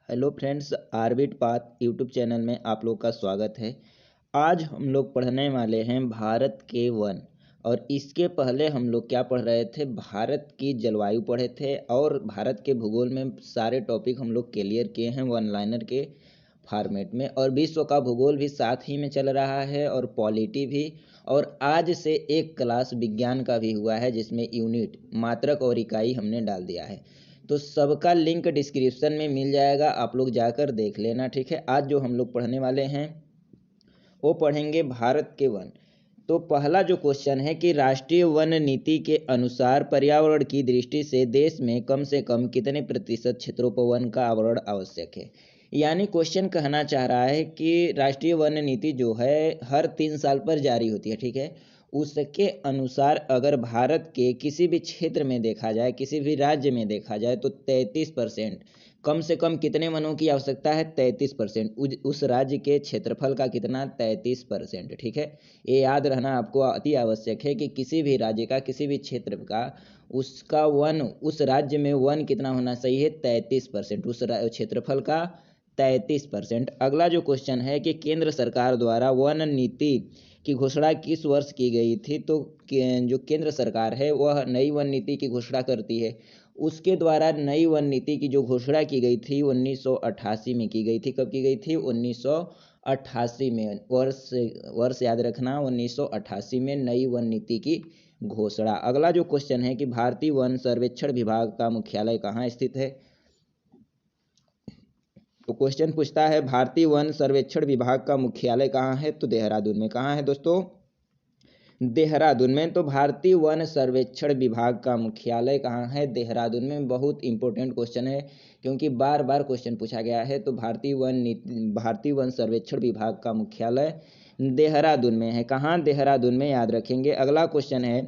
Hello friends, orbit path YouTube channel में आप लोग का स्वागत है। आज हम लोग पढ़ने वाले हैं भारत के वन। और इसके पहले हम लोग क्या पढ़ रहे थे, भारत की जलवायु पढ़े थे और भारत के भूगोल में सारे टॉपिक हम लोग क्लियर किए हैं वन लाइनर के फॉर्मेट में। और विश्व का भूगोल भी साथ ही में चल रहा है और पॉलिटी भी। और आज से एक क्लास विज्ञान का भी हुआ है जिसमें यूनिट मात्रक और इकाई हमने डाल दिया है। तो सबका लिंक डिस्क्रिप्शन में मिल जाएगा, आप लोग जाकर देख लेना। ठीक है, आज जो हम लोग पढ़ने वाले हैं वो पढ़ेंगे भारत के वन। तो पहला जो क्वेश्चन है कि राष्ट्रीय वन नीति के अनुसार पर्यावरण की दृष्टि से कम कितने प्रतिशत क्षेत्रों पर वन का आवरण आवश्यक है। यानी क्वेश्चन कहना चाह रहा है कि राष्ट्रीय वन नीति जो है हर 3 साल पर जारी होती है। ठीक है, उसके अनुसार अगर भारत के किसी भी क्षेत्र में देखा जाए, किसी भी राज्य में देखा जाए तो 33% कम से कम कितने वनों की आवश्यकता है, 33%। उस राज्य के क्षेत्रफल का कितना, 33%। ठीक है, ये याद रहना आपको अति आवश्यक है कि किसी भी राज्य का, किसी भी क्षेत्र का, उसका वन, उस राज्य में वन कितना होना चाहिए, 33%, उस क्षेत्रफल का 33%। अगला जो क्वेश्चन है कि केंद्र सरकार द्वारा वन नीति की घोषणा किस वर्ष की गई थी। तो जो केंद्र सरकार है वह नई वन नीति की घोषणा करती है। उसके द्वारा नई वन नीति की जो घोषणा की गई थी 1988 में की गई थी। कब की गई थी, 1988 में। वर्ष याद रखना, 1988 में नई वन नीति की घोषणा। अगला जो क्वेश्चन है कि भारतीय वन सर्वेक्षण विभाग का मुख्यालय कहाँ स्थित है। तो क्वेश्चन पूछता है भारतीय वन सर्वेक्षण विभाग का मुख्यालय कहाँ है। तो देहरादून में। कहाँ है दोस्तों, देहरादून में। तो भारतीय वन सर्वेक्षण विभाग का मुख्यालय कहाँ है, देहरादून में। बहुत इंपॉर्टेंट क्वेश्चन है क्योंकि बार बार क्वेश्चन पूछा गया है। तो भारतीय वन सर्वेक्षण विभाग का मुख्यालय देहरादून में है। कहाँ, देहरादून में, याद रखेंगे। अगला क्वेश्चन है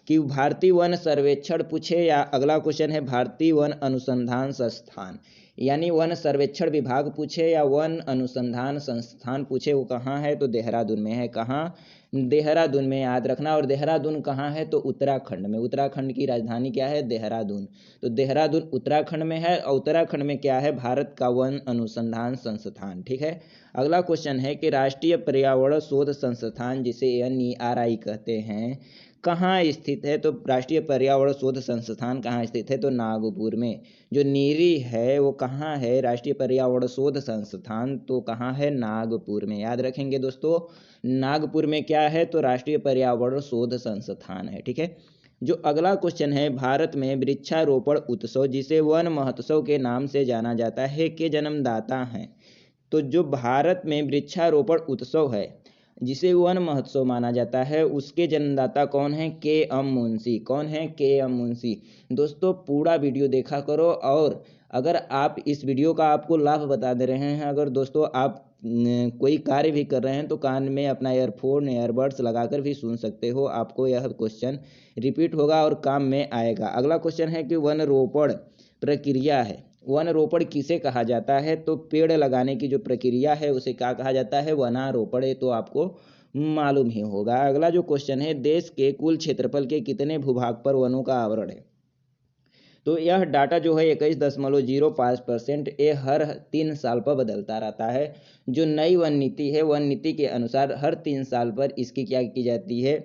कि भारतीय वन सर्वेक्षण पूछे या अगला क्वेश्चन है भारतीय वन अनुसंधान संस्थान, यानी वन सर्वेक्षण विभाग पूछे या वन अनुसंधान संस्थान पूछे, वो कहाँ है। तो देहरादून में है। कहाँ, देहरादून में, याद रखना। और देहरादून कहाँ है, तो उत्तराखंड में। उत्तराखंड की राजधानी क्या है, देहरादून। तो देहरादून उत्तराखंड में है और उत्तराखंड में क्या है, भारत का वन अनुसंधान संस्थान। ठीक है, अगला क्वेश्चन है कि राष्ट्रीय पर्यावरण शोध संस्थान, जिसे NERI कहते हैं, कहाँ स्थित है। तो राष्ट्रीय पर्यावरण शोध संस्थान कहाँ स्थित है, तो नागपुर में। जो नीरी है वो कहाँ है, राष्ट्रीय पर्यावरण शोध संस्थान, तो कहाँ है, नागपुर में। याद रखेंगे दोस्तों, नागपुर में क्या है, तो राष्ट्रीय पर्यावरण शोध संस्थान है। ठीक है, जो अगला क्वेश्चन है भारत में वृक्षारोपण उत्सव, जिसे वन महोत्सव के नाम से जाना जाता है, के जन्मदाता हैं। तो जो भारत में वृक्षारोपण उत्सव है जिसे वन महोत्सव माना जाता है, उसके जन्मदाता कौन है, KM मुंशी। कौन है, KM मुंशी। दोस्तों पूरा वीडियो देखा करो। और अगर आप इस वीडियो का आपको लाभ बता दे रहे हैं, अगर दोस्तों आप कोई कार्य भी कर रहे हैं तो कान में अपना ईयरफोन, ईयरबड्स लगाकर भी सुन सकते हो, आपको यह क्वेश्चन रिपीट होगा और काम में आएगा। अगला क्वेश्चन है कि वन रोपण प्रक्रिया है, वन रोपण किसे कहा जाता है। तो पेड़ लगाने की जो प्रक्रिया है उसे क्या कहा जाता है, वनारोपण। तो आपको मालूम ही होगा। अगला जो क्वेश्चन है, देश के कुल क्षेत्रफल के कितने भूभाग पर वनों का आवरण है। तो यह डाटा जो है 21.05%, ये हर 3 साल पर बदलता रहता है। जो नई वन नीति है, वन नीति के अनुसार हर 3 साल पर इसकी क्या की जाती है,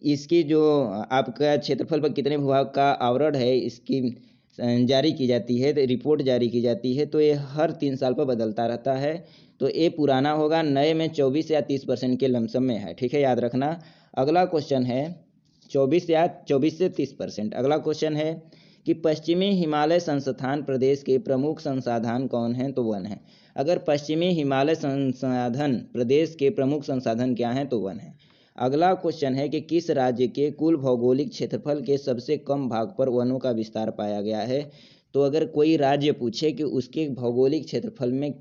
इसकी जो आपका क्षेत्रफल पर कितने भूभाग का आवरण है, इसकी जारी की जाती है, रिपोर्ट जारी की जाती है। तो ये हर 3 साल पर बदलता रहता है। तो ये पुराना होगा, नए में 24 या 30% के लमसम में है। ठीक है, याद रखना। अगला क्वेश्चन है 24 से 30%। अगला क्वेश्चन है कि पश्चिमी हिमालय संस्थान प्रदेश के प्रमुख संसाधन कौन हैं, तो वन है। अगर पश्चिमी हिमालय संसाधन प्रदेश के प्रमुख संसाधन क्या हैं, तो वन है। अगला क्वेश्चन है कि किस राज्य के कुल भौगोलिक क्षेत्रफल के सबसे कम भाग पर वनों का विस्तार पाया गया है। तो अगर कोई राज्य पूछे कि उसके भौगोलिक क्षेत्रफल में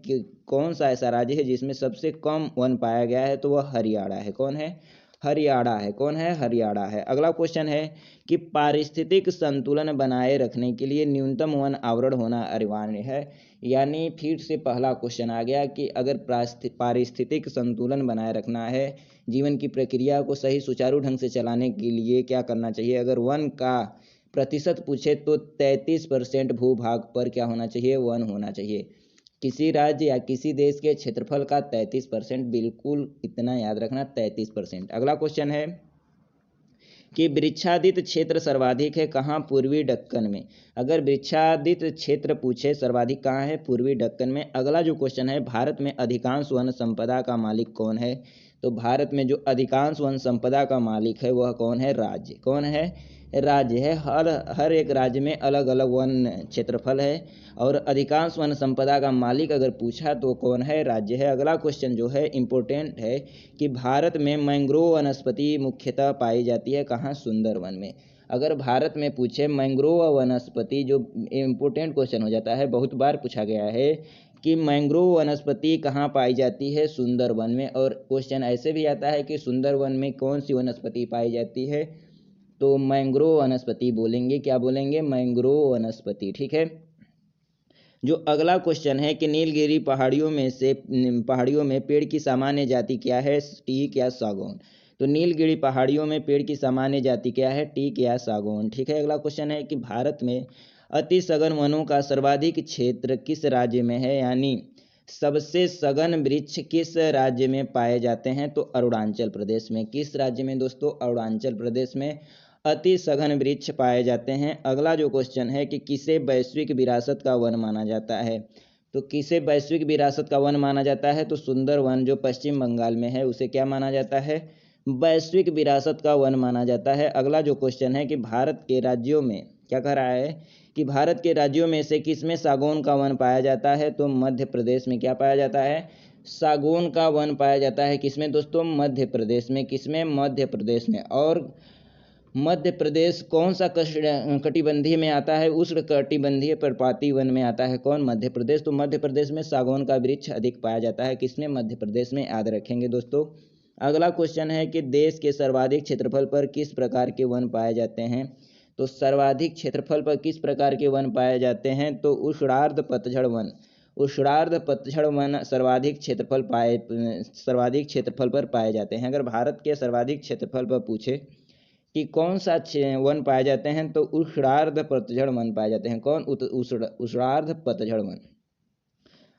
कौन सा ऐसा राज्य है जिसमें सबसे कम वन पाया गया है, तो वह हरियाणा है। कौन है, हरियाणा है। कौन है, हरियाणा है। अगला क्वेश्चन है कि पारिस्थितिक संतुलन बनाए रखने के लिए न्यूनतम वन आवरण होना अनिवार्य है। यानी फिर से पहला क्वेश्चन आ गया कि अगर पारिस्थितिक संतुलन बनाए रखना है, जीवन की प्रक्रिया को सही सुचारू ढंग से चलाने के लिए क्या करना चाहिए। अगर वन का प्रतिशत पूछे तो 33% भूभाग पर क्या होना चाहिए, वन होना चाहिए। किसी राज्य या किसी देश के क्षेत्रफल का 33%, बिल्कुल इतना याद रखना 33%। अगला क्वेश्चन है कि वृक्षादित क्षेत्र सर्वाधिक है कहाँ? पूर्वी दक्कन में। अगर वृक्षादित क्षेत्र पूछे सर्वाधिक कहाँ है? पूर्वी दक्कन में। अगला जो क्वेश्चन है, भारत में अधिकांश वन संपदा का मालिक कौन है? तो भारत में जो अधिकांश वन संपदा का मालिक है वह कौन है? राज्य। कौन है? राज्य है। हर एक राज्य में अलग अलग वन क्षेत्रफल है और अधिकांश वन संपदा का मालिक अगर पूछा तो कौन है? राज्य है। अगला क्वेश्चन जो है इम्पोर्टेंट है कि भारत में मैंग्रोव वनस्पति मुख्यतः पाई जाती है कहाँ? सुंदरवन में। अगर भारत में पूछे मैंग्रोव वनस्पति, जो इम्पोर्टेंट क्वेश्चन हो जाता है, बहुत बार पूछा गया है कि मैंग्रोव वनस्पति कहाँ पाई जाती है? सुंदरवन में। और क्वेश्चन ऐसे भी आता है कि सुंदरवन में कौन सी वनस्पति पाई जाती है? तो मैंग्रोव वनस्पति बोलेंगे। क्या बोलेंगे? मैंग्रोव वनस्पति। ठीक है। जो अगला क्वेश्चन है कि नीलगिरी पहाड़ियों में पेड़ की सामान्य जाति क्या है? टीक या सागौन। तो नीलगिरी पहाड़ियों में पेड़ की सामान्य जाति क्या है? टीक या सागौन। ठीक है। अगला क्वेश्चन है कि भारत में अति सघन वनों का सर्वाधिक क्षेत्र किस राज्य में है? यानी सबसे सघन वृक्ष किस राज्य में पाए जाते हैं? तो अरुणाचल प्रदेश में। किस राज्य में दोस्तों? अरुणाचल प्रदेश में अति सघन वृक्ष पाए जाते हैं। अगला जो क्वेश्चन है कि किसे वैश्विक विरासत का वन माना जाता है? तो किसे वैश्विक विरासत का वन माना जाता है? तो सुंदरवन जो पश्चिम बंगाल में है उसे क्या माना जाता है? वैश्विक विरासत का वन माना जाता है। अगला जो क्वेश्चन है कि भारत के राज्यों में, क्या कह रहा है कि भारत के राज्यों में से किसमें सागौन का वन पाया जाता है? तो मध्य प्रदेश में क्या पाया जाता है? सागौन का वन पाया जाता है। किसमें दोस्तों? मध्य प्रदेश में। किसमें? मध्य प्रदेश में। और मध्य प्रदेश कौन सा कटिबंधीय में आता है? उष्ण कटिबंधीय पर्वतीय वन में आता है। कौन? मध्य प्रदेश। तो मध्य प्रदेश में सागौन का वृक्ष अधिक पाया जाता है। किसमें? मध्य प्रदेश में। याद रखेंगे दोस्तों। अगला क्वेश्चन है कि देश के सर्वाधिक क्षेत्रफल पर किस प्रकार के वन पाए जाते हैं? तो सर्वाधिक क्षेत्रफल पर किस प्रकार के वन पाए जाते हैं? तो उष्णार्ध पतझड़ वन। उष्णार्ध पतझड़ वन सर्वाधिक क्षेत्रफल पर पाए जाते हैं। अगर भारत के सर्वाधिक क्षेत्रफल पर पूछे कि कौन सा वन पाए जाते हैं? तो उष्णार्ध पतझड़ वन पाए जाते हैं। कौन? उष्णार्ध पतझड़ वन।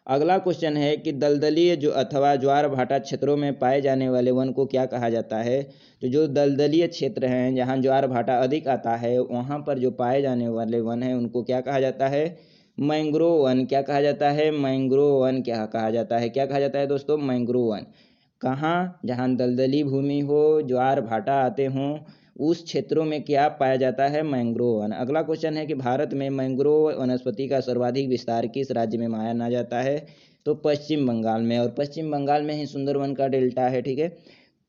अगला क्वेश्चन है कि दलदलीय जो अथवा ज्वार भाटा क्षेत्रों में पाए जाने वाले वन को क्या कहा जाता है? तो जो दलदलीय क्षेत्र हैं जहां ज्वार भाटा अधिक आता है वहां पर जो पाए जाने वाले वन हैं उनको क्या कहा जाता है? Mangrove one. क्या कहा जाता है? मैंग्रोव वन क्या कहा जाता है? क्या कहा जाता है दोस्तों? Mangrove one. कहाँ? जहाँ दलदली भूमि हो, ज्वार भाटा आते हों, उस क्षेत्रों में क्या पाया जाता है? Mangrove one. अगला क्वेश्चन है कि भारत में मैंग्रोव वनस्पति का सर्वाधिक विस्तार किस राज्य में माना जाता है? तो पश्चिम बंगाल में। और पश्चिम बंगाल में ही सुंदरवन का डेल्टा है। ठीक है।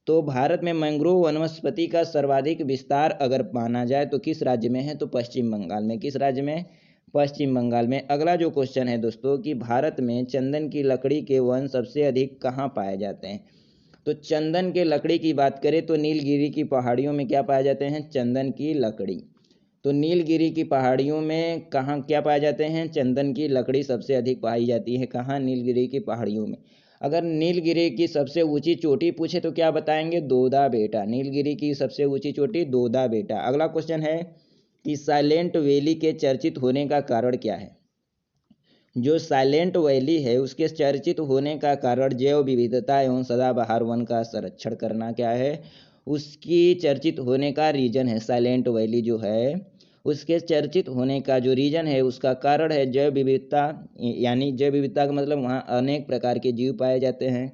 तो भारत में मैंग्रोव वनस्पति का सर्वाधिक विस्तार अगर माना जाए तो किस राज्य में है? तो पश्चिम बंगाल में। किस राज्य में? पश्चिम बंगाल में। अगला जो क्वेश्चन है दोस्तों कि भारत में चंदन की लकड़ी के वन सबसे अधिक कहाँ पाए जाते हैं? तो चंदन के लकड़ी की बात करें तो नीलगिरी की पहाड़ियों में क्या पाए जाते हैं? चंदन की लकड़ी। तो नीलगिरी की पहाड़ियों में कहाँ क्या पाए जाते हैं? चंदन की लकड़ी सबसे अधिक पाई जाती है। कहाँ? नीलगिरी की पहाड़ियों में। अगर नीलगिरी की सबसे ऊंची चोटी पूछे तो क्या बताएंगे? दोदा बेटा। नीलगिरी की सबसे ऊंची चोटी दोदा बेटा। अगला क्वेश्चन है कि साइलेंट वैली के चर्चित होने का कारण क्या है? जो साइलेंट वैली है उसके चर्चित होने का कारण जैव विविधता एवं सदाबहार वन का संरक्षण करना क्या है? उसकी चर्चित होने का रीजन है। साइलेंट वैली जो है उसके चर्चित होने का जो रीजन है उसका कारण है जैव विविधता। यानी जैव विविधता का मतलब वहाँ अनेक प्रकार के जीव पाए जाते हैं।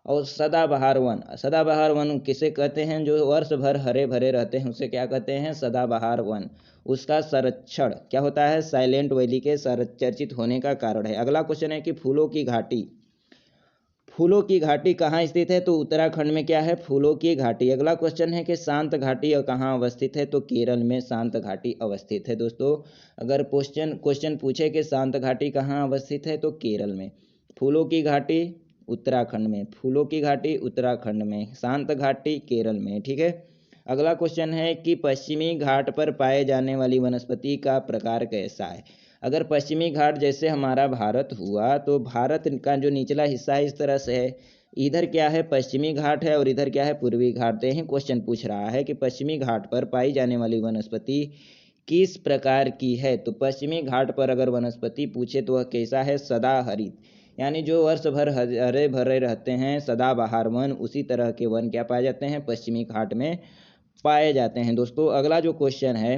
और सदाबहार वन। सदाबहार वन किसे कहते हैं? जो वर्ष भर हरे भरे रहते हैं उसे क्या कहते हैं? सदाबहार वन। उसका संरक्षण क्या होता है? साइलेंट वैली के चर्चित होने का कारण है। अगला क्वेश्चन है कि फूलों की घाटी। फूलों की घाटी कहाँ स्थित है? तो उत्तराखंड में क्या है? फूलों की घाटी। अगला क्वेश्चन है कि शांत घाटी कहाँ अवस्थित है? तो केरल में शांत घाटी अवस्थित है। दोस्तों अगर क्वेश्चन पूछे कि शांत घाटी कहाँ अवस्थित है तो केरल में। फूलों की घाटी उत्तराखंड में। फूलों की घाटी उत्तराखंड में, शांत घाटी केरल में। ठीक है। अगला क्वेश्चन है कि पश्चिमी घाट पर पाए जाने वाली वनस्पति का प्रकार कैसा है? अगर पश्चिमी घाट जैसे हमारा भारत हुआ तो भारत का जो निचला हिस्सा है इस तरह से है। इधर क्या है? पश्चिमी घाट है और इधर क्या है? पूर्वी घाट। यही क्वेश्चन पूछ रहा है कि पश्चिमी घाट पर पाई जाने वाली वनस्पति किस प्रकार की है? तो पश्चिमी घाट पर अगर वनस्पति पूछे तो वह कैसा है? सदाहरित। यानी जो वर्ष भर हरे भरे रहते हैं सदाबहार वन, उसी तरह के वन क्या पाए जाते हैं, पश्चिमी घाट में पाए जाते हैं। दोस्तों अगला जो क्वेश्चन है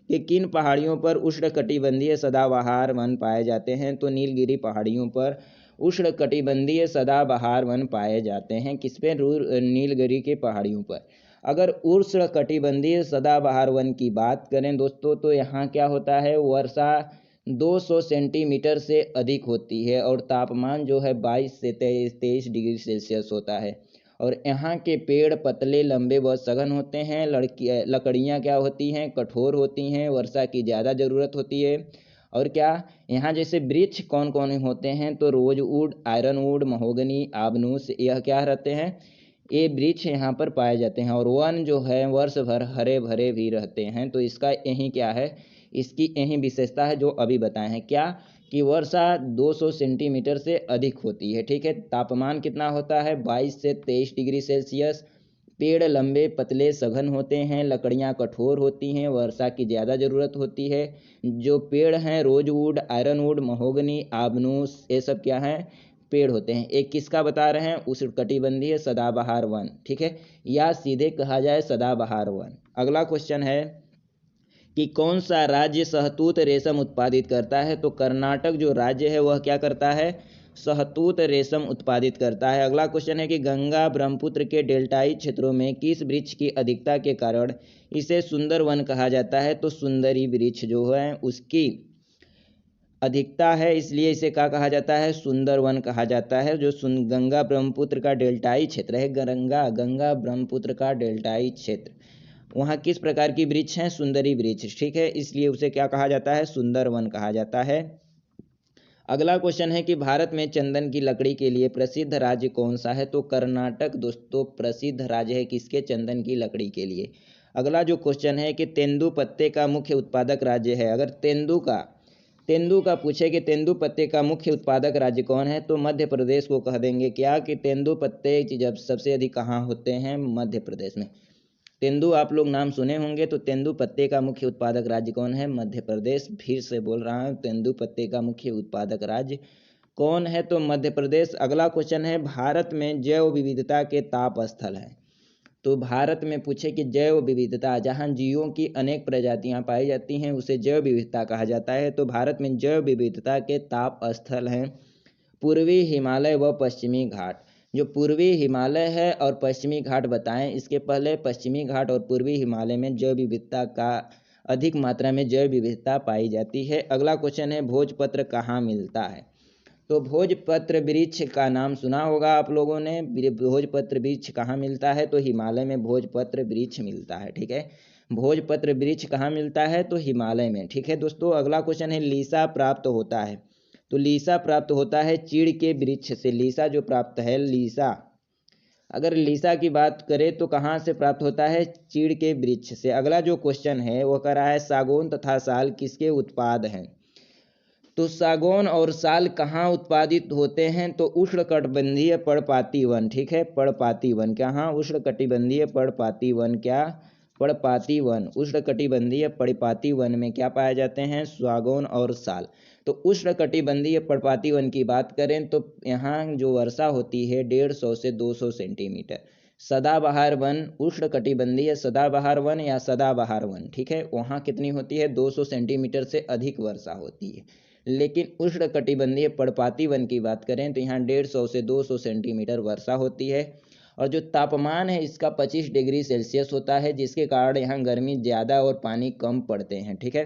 कि किन पहाड़ियों पर उष्णकटिबंधीय सदाबहार वन पाए जाते हैं, तो नीलगिरी पहाड़ियों पर उष्णकटिबंधीय सदाबहार वन पाए जाते हैं। किस पे, नीलगिरी के पहाड़ियों पर। अगर उष्णकटिबंधीय सदाबहार वन की बात करें दोस्तों, तो यहाँ क्या होता है, वर्षा 200 सेंटीमीटर से अधिक होती है और तापमान जो है 22 से 23 डिग्री सेल्सियस होता है। और यहाँ के पेड़ पतले, लंबे व सघन होते हैं। लकड़ियाँ क्या होती हैं, कठोर होती हैं। वर्षा की ज़्यादा ज़रूरत होती है। और क्या यहाँ जैसे वृक्ष कौन कौन होते हैं, तो रोजवुड, आयरनवुड, महोगनी, आबनूस, यह क्या रहते हैं, ये वृक्ष यहाँ पर पाए जाते हैं। और वन जो है वर्ष भर हरे भरे भी रहते हैं। तो इसका यही क्या है, इसकी यही विशेषता है जो अभी बताए हैं, क्या कि वर्षा 200 सेंटीमीटर से अधिक होती है। ठीक है, तापमान कितना होता है, 22 से 23 डिग्री सेल्सियस। पेड़ लंबे पतले सघन होते हैं, लकड़ियाँ कठोर होती हैं, वर्षा की ज़्यादा ज़रूरत होती है। जो पेड़ हैं रोजवुड, आयरनवुड, महोगनी, आबनूस, ये सब क्या हैं, पेड़ होते हैं। एक किसका बता रहे हैं, उष्णकटिबंधीय सदाबहार वन। ठीक है, या सीधे कहा जाए सदाबहार वन। अगला क्वेश्चन है कि कौन सा राज्य शहतूत रेशम उत्पादित करता है, तो कर्नाटक जो राज्य है वह क्या करता है, शहतूत रेशम उत्पादित करता है। अगला क्वेश्चन है कि गंगा ब्रह्मपुत्र के डेल्टाई क्षेत्रों में किस वृक्ष की अधिकता के कारण इसे सुंदर वन कहा जाता है, तो सुंदरी वृक्ष जो है उसकी अधिकता है, इसलिए इसे क्या कहा जाता है, सुंदर वन कहा जाता है। जो गंगा ब्रह्मपुत्र का डेल्टाई क्षेत्र है, गंगा ब्रह्मपुत्र का डेल्टाई क्षेत्र, वहाँ किस प्रकार की वृक्ष हैं, सुंदरी वृक्ष। ठीक है, इसलिए उसे क्या कहा जाता है, सुंदर वन कहा जाता है। अगला क्वेश्चन है कि भारत में चंदन की लकड़ी के लिए प्रसिद्ध राज्य कौन सा है, तो कर्नाटक दोस्तों प्रसिद्ध राज्य है किसके, चंदन की लकड़ी के लिए। अगला जो क्वेश्चन है कि तेंदू पत्ते का मुख्य उत्पादक राज्य है। अगर तेंदू का पूछे कि तेंदू पत्ते का मुख्य उत्पादक राज्य कौन है, तो मध्य प्रदेश को कह देंगे। क्या कि तेंदू पत्ते जब सबसे अधिक कहाँ होते हैं, मध्य प्रदेश में। तेंदू आप लोग नाम सुने होंगे, तो तेंदू पत्ते का मुख्य उत्पादक राज्य कौन है, मध्य प्रदेश। फिर से बोल रहा हूँ, तेंदू पत्ते का मुख्य उत्पादक राज्य कौन है, तो मध्य प्रदेश। अगला क्वेश्चन है भारत में जैव विविधता के ताप स्थल है। तो भारत में पूछे कि जैव विविधता, जहाँ जीवों की अनेक प्रजातियां पाई जाती हैं उसे जैव विविधता कहा जाता है। तो भारत में जैव विविधता के ताप स्थल हैं पूर्वी हिमालय व पश्चिमी घाट। जो पूर्वी हिमालय है और पश्चिमी घाट बताएं, इसके पहले पश्चिमी घाट और पूर्वी हिमालय में जैव विविधता का अधिक मात्रा में जैव विविधता पाई जाती है। अगला क्वेश्चन है भोजपत्र कहाँ मिलता है, तो भोजपत्र वृक्ष का नाम सुना होगा आप लोगों ने। भोजपत्र वृक्ष कहाँ मिलता है, तो हिमालय में भोजपत्र वृक्ष मिलता है। ठीक है, भोजपत्र वृक्ष कहाँ मिलता है, तो हिमालय में। ठीक है दोस्तों, अगला क्वेश्चन है लीसा प्राप्त होता है, तो लीसा प्राप्त होता है चीड़ के वृक्ष से। लीसा जो प्राप्त है, लीसा अगर लीसा की बात करें तो कहाँ से प्राप्त होता है, चीड़ के वृक्ष से। अगला जो क्वेश्चन है वो कह रहा है सागौन तथा साल किसके उत्पाद हैं, तो सागौन और साल कहाँ उत्पादित होते हैं, तो उष्णकटिबंधीय पर्णपाती वन। ठीक है, पर्णपाती वन, कहाँ, उष्णकटिबंधीय पर्णपाती वन, क्या, पर्णपाती वन, उष्णकटिबंधीय पर्णपाती वन में क्या पाए जाते हैं, सागौन और साल। तो उष्णकटिबंधीय पर्णपाती वन की बात करें तो यहाँ जो वर्षा होती है 150 से 200 सेंटीमीटर। सदाबहार वन, उष्णकटिबंधीय सदाबहार वन या सदाबहार वन, ठीक है, वहाँ कितनी होती है, 200 सेंटीमीटर से अधिक वर्षा होती है। लेकिन उष्णकटिबंधीय पर्णपाती वन की बात करें तो यहाँ 150 से 200 सेंटीमीटर वर्षा होती है। और जो तापमान है इसका 25 डिग्री सेल्सियस होता है, जिसके कारण यहाँ गर्मी ज़्यादा और पानी कम पड़ते हैं। ठीक है,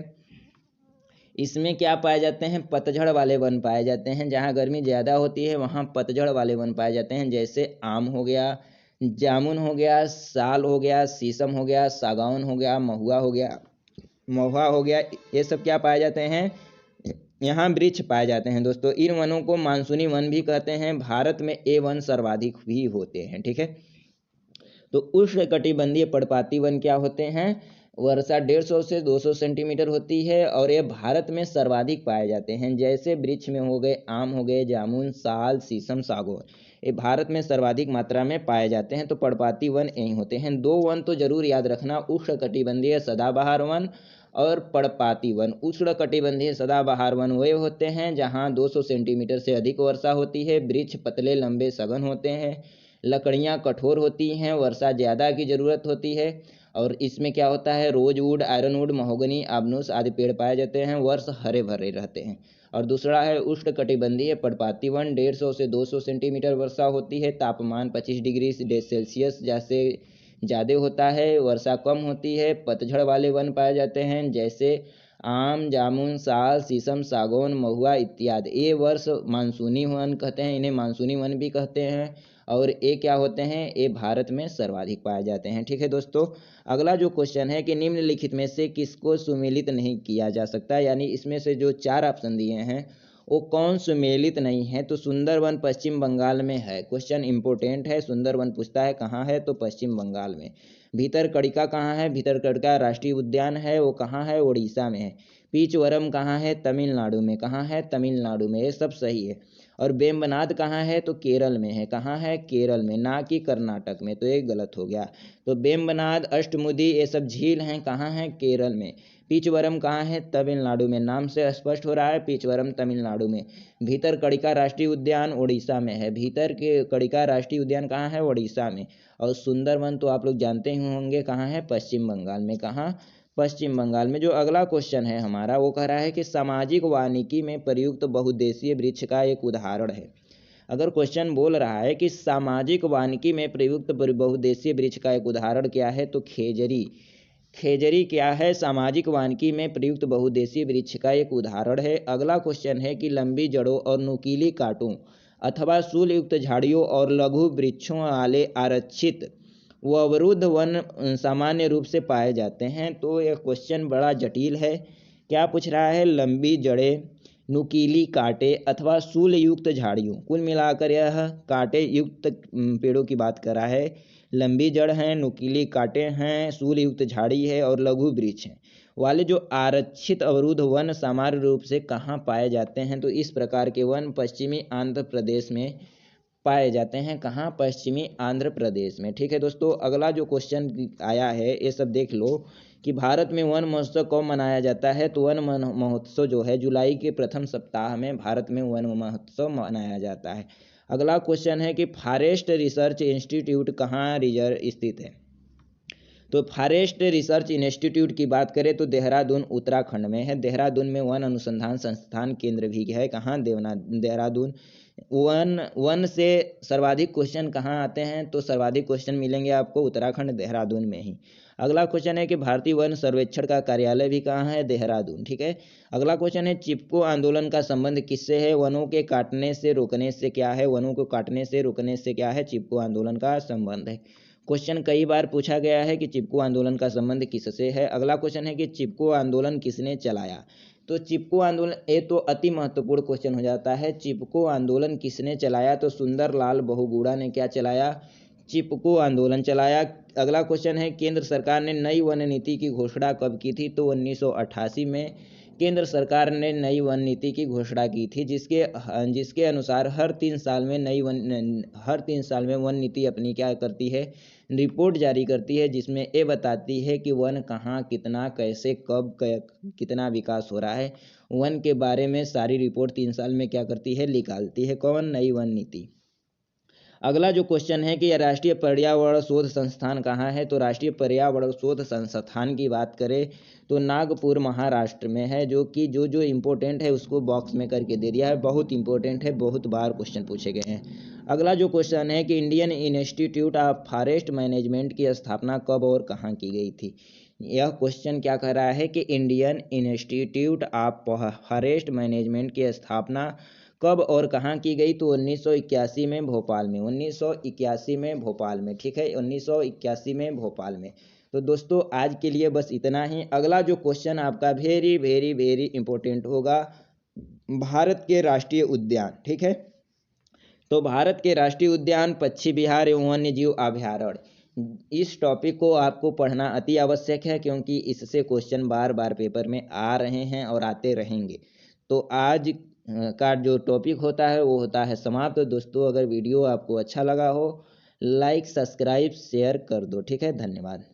इसमें क्या पाए जाते हैं, पतझड़ वाले वन पाए जाते हैं। जहाँ गर्मी ज़्यादा होती है वहाँ पतझड़ वाले वन पाए जाते हैं, जैसे आम हो गया, जामुन हो गया, साल हो गया, शीशम हो गया, सागौन हो गया, महुआ हो गया, ये सब क्या पाए जाते हैं, यहाँ वृक्ष पाए जाते हैं। दोस्तों इन वनों को मानसूनी वन भी कहते हैं। भारत में ये वन सर्वाधिक भी होते हैं। ठीक है, तो उष्णकटिबंधीय पर्णपाती वन क्या होते हैं, वर्षा 150 से 200 सेंटीमीटर होती है और ये भारत में सर्वाधिक पाए जाते हैं। जैसे वृक्ष में हो गए आम हो गए, जामुन, साल, शीशम, सागौन, ये भारत में सर्वाधिक मात्रा में पाए जाते हैं। तो पर्णपाती वन यही होते हैं। 2 वन तो जरूर याद रखना, उष्णकटिबंधीय सदाबहार वन और पर्णपाती वन। उष्णकटिबंधीय सदाबहार वन वे होते हैं जहाँ 200 सेंटीमीटर से अधिक वर्षा होती है। वृक्ष पतले लंबे सघन होते हैं, लकड़ियाँ कठोर होती हैं, वर्षा ज़्यादा की ज़रूरत होती है। और इसमें क्या होता है, रोजवुड, आयरनवुड, महोगनी, आबनूस आदि पेड़ पाए जाते हैं। वर्ष हरे भरे रहते हैं। और दूसरा है उष्णकटिबंधीय पर्णपाती वन। 150 से 200 सेंटीमीटर वर्षा होती है। तापमान 25 डिग्री सेल्सियस जैसे ज़्यादा होता है। वर्षा कम होती है। पतझड़ वाले वन पाए जाते हैं जैसे आम, जामुन, साल, शीशम, सागौन, महुआ इत्यादि। ये वर्ष मानसूनी वन कहते हैं, इन्हें मानसूनी वन भी कहते हैं। और ये क्या होते हैं, ये भारत में सर्वाधिक पाए जाते हैं। ठीक है दोस्तों, अगला जो क्वेश्चन है कि निम्नलिखित में से किसको सुमेलित नहीं किया जा सकता, यानी इसमें से जो 4 ऑप्शन दिए हैं वो कौन सुमेलित नहीं है। तो सुंदरवन पश्चिम बंगाल में है। क्वेश्चन इंपोर्टेंट है। सुंदरवन पूछता है कहाँ है, तो पश्चिम बंगाल में। भीतरकनिका कहाँ है, भीतरकनिका राष्ट्रीय उद्यान है, वो कहाँ है, उड़ीसा में है। पीचवरम कहाँ है, तमिलनाडु में। कहाँ है, तमिलनाडु में। ये सब सही है। और वेम्बनाड कहाँ है, तो केरल में है। कहाँ है, केरल में, ना कि कर्नाटक में। तो ये गलत हो गया। तो वेम्बनाड, अष्टमुदी ये सब झील हैं, कहाँ हैं, केरल में। पीचवरम कहाँ है, तमिलनाडु में। नाम से स्पष्ट हो रहा है, पीचवरम तमिलनाडु में। भीतरकनिका राष्ट्रीय उद्यान उड़ीसा में है। भीतरकनिका राष्ट्रीय उद्यान कहाँ है, उड़ीसा में। और सुंदरवन तो आप लोग जानते ही होंगे कहाँ है, पश्चिम बंगाल में। कहाँ, पश्चिम बंगाल में। जो अगला क्वेश्चन है हमारा वो कह रहा है कि सामाजिक वानिकी में प्रयुक्त बहुउद्देशीय वृक्ष का एक उदाहरण है। अगर क्वेश्चन बोल रहा है कि सामाजिक वानिकी में प्रयुक्त बहुउद्देशीय वृक्ष का एक उदाहरण क्या है, तो खेजरी। खेजरी क्या है, सामाजिक वानिकी में प्रयुक्त बहुउद्देशीय वृक्ष का एक उदाहरण है। अगला क्वेश्चन है कि लंबी जड़ों और नुकीली कांटों अथवा शूल युक्त झाड़ियों और लघु वृक्षों वाले आरक्षित व अवरुद्ध वन सामान्य रूप से पाए जाते हैं। तो यह क्वेश्चन बड़ा जटिल है। क्या पूछ रहा है, लंबी जड़ें, नुकीली कांटे अथवा शूल युक्त झाड़ियों। कुल मिलाकर यह कांटे युक्त पेड़ों की बात कर रहा है। लंबी जड़ हैं, नुकीली कांटे हैं, शूल युक्त झाड़ी है और लघु वृक्ष हैं वाले जो आरक्षित अवरुद्ध वन सामान्य रूप से कहाँ पाए जाते हैं। तो इस प्रकार के वन पश्चिमी आंध्र प्रदेश में पाए जाते हैं। कहाँ, पश्चिमी आंध्र प्रदेश में। ठीक है दोस्तों, अगला जो क्वेश्चन आया है ये सब देख लो कि भारत में वन महोत्सव कब मनाया जाता है। तो वन महोत्सव जो है जुलाई के प्रथम सप्ताह में भारत में वन महोत्सव मनाया जाता है। अगला क्वेश्चन है कि फॉरेस्ट रिसर्च इंस्टीट्यूट कहाँ रिजर्व स्थित है। तो फॉरेस्ट रिसर्च इंस्टीट्यूट की बात करें तो देहरादून उत्तराखंड में है। देहरादून में वन अनुसंधान संस्थान केंद्र भी है। कहाँ, देहरादून। वन से सर्वाधिक क्वेश्चन कहाँ आते हैं, तो सर्वाधिक क्वेश्चन मिलेंगे आपको उत्तराखंड, देहरादून में ही। अगला क्वेश्चन है कि भारतीय वन सर्वेक्षण का कार्यालय भी कहाँ है, देहरादून। ठीक है। अगला क्वेश्चन है चिपको आंदोलन का संबंध किससे है। वनों के काटने से रोकने से क्या है, वनों को काटने से रोकने से क्या है, चिपको आंदोलन का संबंध है। क्वेश्चन कई बार पूछा गया है कि चिपको आंदोलन का संबंध किससे है। अगला क्वेश्चन है कि चिपको आंदोलन किसने चलाया। तो चिपको आंदोलन, ये तो अति महत्वपूर्ण क्वेश्चन हो जाता है। चिपको आंदोलन किसने चलाया, तो सुंदरलाल बहुगुणा ने क्या चलाया, चिपको आंदोलन चलाया। अगला क्वेश्चन है केंद्र सरकार ने नई वन नीति की घोषणा कब की थी। तो 1988 में केंद्र सरकार ने नई वन नीति की घोषणा की थी, जिसके अनुसार हर 3 साल में वन नीति अपनी क्या करती है, रिपोर्ट जारी करती है, जिसमें ये बताती है कि वन कहाँ, कितना, कैसे, कब, कितना विकास हो रहा है। वन के बारे में सारी रिपोर्ट 3 साल में क्या करती है, निकालती है। कौन, नई वन नीति। अगला जो क्वेश्चन है कि राष्ट्रीय पर्यावरण शोध संस्थान कहाँ है। तो राष्ट्रीय पर्यावरण शोध संस्थान की बात करें तो नागपुर महाराष्ट्र में है। जो कि जो इम्पोर्टेंट है उसको बॉक्स में करके दे दिया है। बहुत इंपॉर्टेंट है, बहुत बार क्वेश्चन पूछे गए हैं। अगला जो क्वेश्चन है कि Indian institute of forest management की स्थापना कब और कहाँ की गई थी। यह क्वेश्चन क्या कह रहा है कि Indian institute of forest management की स्थापना कब और कहाँ की गई। तो 1981 में भोपाल में। 1981 में भोपाल में। ठीक है, 1981 में भोपाल में। तो दोस्तों आज के लिए बस इतना ही। अगला जो क्वेश्चन आपका वेरी वेरी वेरी इंपॉर्टेंट होगा, भारत के राष्ट्रीय उद्यान। ठीक है, तो भारत के राष्ट्रीय उद्यान, पक्षी विहार एवं वन्य जीव अभ्यारण्य, इस टॉपिक को आपको पढ़ना अति आवश्यक है, क्योंकि इससे क्वेश्चन बार बार पेपर में आ रहे हैं और आते रहेंगे। तो आज का जो टॉपिक होता है वो होता है समाप्त। तो दोस्तों अगर वीडियो आपको अच्छा लगा हो, लाइक, सब्सक्राइब, शेयर कर दो। ठीक है, धन्यवाद।